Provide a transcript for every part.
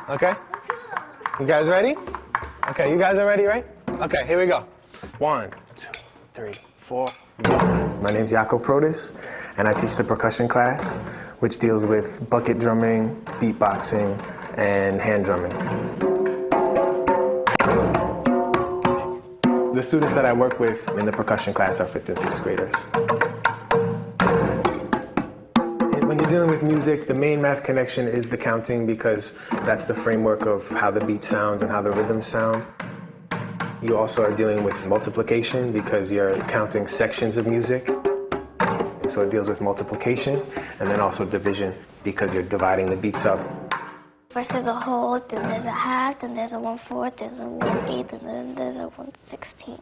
Okay? You guys ready? Okay, you guys are ready, right? Okay, here we go. 1, 2, 3, 4. My name's Jaco Protis, and I teach the percussion class, which deals with bucket drumming, beatboxing, and hand drumming. The students that I work with in the percussion class are 5th and 6th graders. When you're dealing with music, the main math connection is the counting because that's the framework of how the beat sounds and how the rhythms sound. You also are dealing with multiplication because you're counting sections of music. So it deals with multiplication, and then also division because you're dividing the beats up. First there's a whole, then there's a half, then there's a 1/4, there's a 1/8, and then there's a 1/16.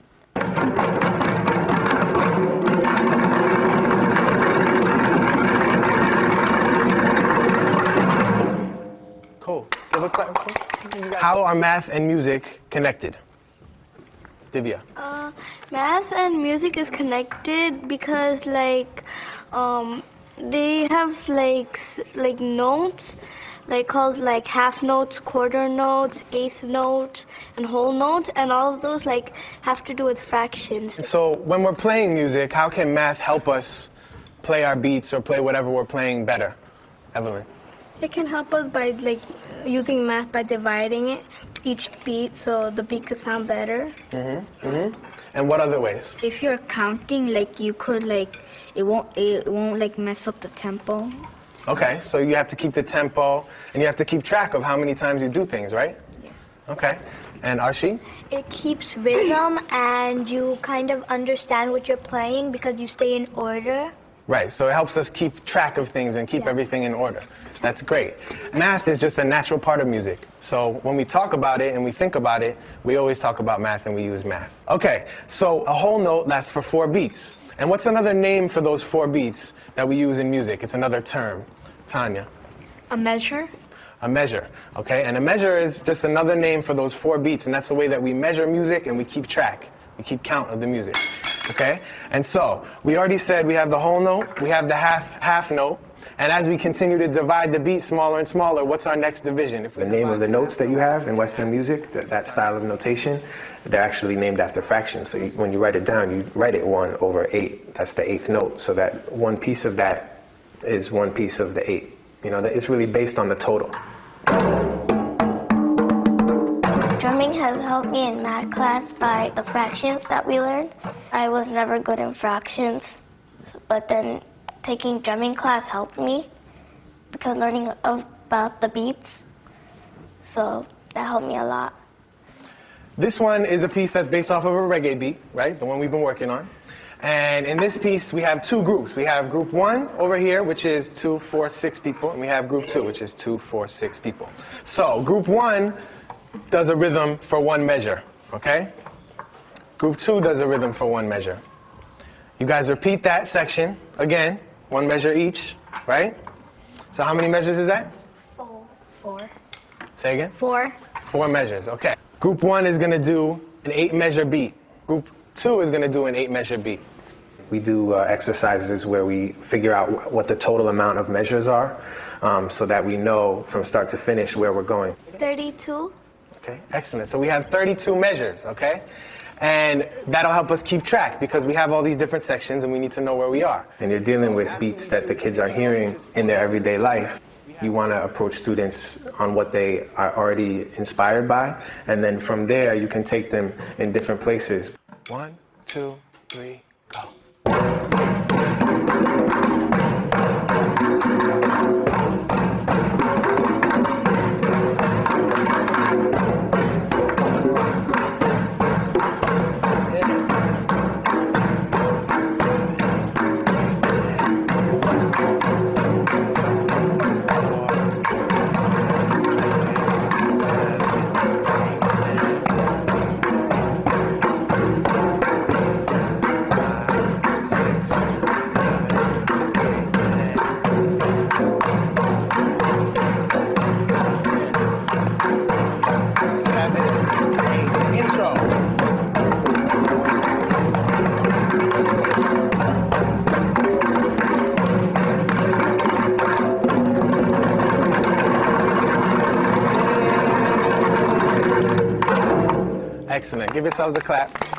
Cool. Give a clap. How are math and music connected? Divya. Math and music is connected because they have like notes, called half notes, quarter notes, eighth notes, and whole notes, and all of those have to do with fractions. So when we're playing music, how can math help us play our beats or play whatever we're playing better? Evelyn. It can help us by using math by dividing each beat so the beat could sound better. And what other ways? If you're counting, you could it won't mess up the tempo. Okay, so you have to keep the tempo and you have to keep track of how many times you do things, right? Yeah. Okay. And Arshi? It keeps rhythm and you kind of understand what you're playing because you stay in order. Right, so it helps us keep track of things and keep everything in order. That's great. Math is just a natural part of music. So when we talk about it and we think about it, we always talk about math and we use math. Okay, so a whole note lasts for 4 beats. And what's another name for those 4 beats that we use in music? It's another term. Tanya? A measure? A measure, okay? And a measure is just another name for those 4 beats, and that's the way that we measure music and we keep track. We keep count of the music. Okay? And so, we already said we have the whole note, we have the half note, and as we continue to divide the beat smaller and smaller, what's our next division? The name of the notes that you have in Western music, that style of notation, they're actually named after fractions. So when you write it down, you write it 1/8. That's the 8th note. So that one piece of that is one piece of the 8. You know, it's really based on the total. Drumming has helped me in math class by the fractions that we learned. I was never good in fractions, but then taking drumming class helped me because learning about the beats, so that helped me a lot. This one is a piece that's based off of a reggae beat, right? The one we've been working on. And in this piece, we have 2 groups. We have group 1 over here, which is 2, 4, 6 people, and we have group 2, which is 2, 4, 6 people. So group 1 does a rhythm for 1 measure, okay? Group 2 does a rhythm for 1 measure. You guys repeat that section again, 1 measure each, right? So how many measures is that? 4. Say again? 4. 4 measures, okay. Group 1 is gonna do an 8-measure beat. Group 2 is gonna do an 8-measure beat. We do exercises where we figure out what the total amount of measures are so that we know from start to finish where we're going. 32. Okay, excellent. So we have 32 measures, okay? And that'll help us keep track because we have all these different sections and we need to know where we are. And you're dealing with beats that the kids are hearing in their everyday life. You want to approach students on what they are already inspired by, and then from there you can take them in different places. 1, 2, 3, go. Six, Excellent. Give yourselves a clap.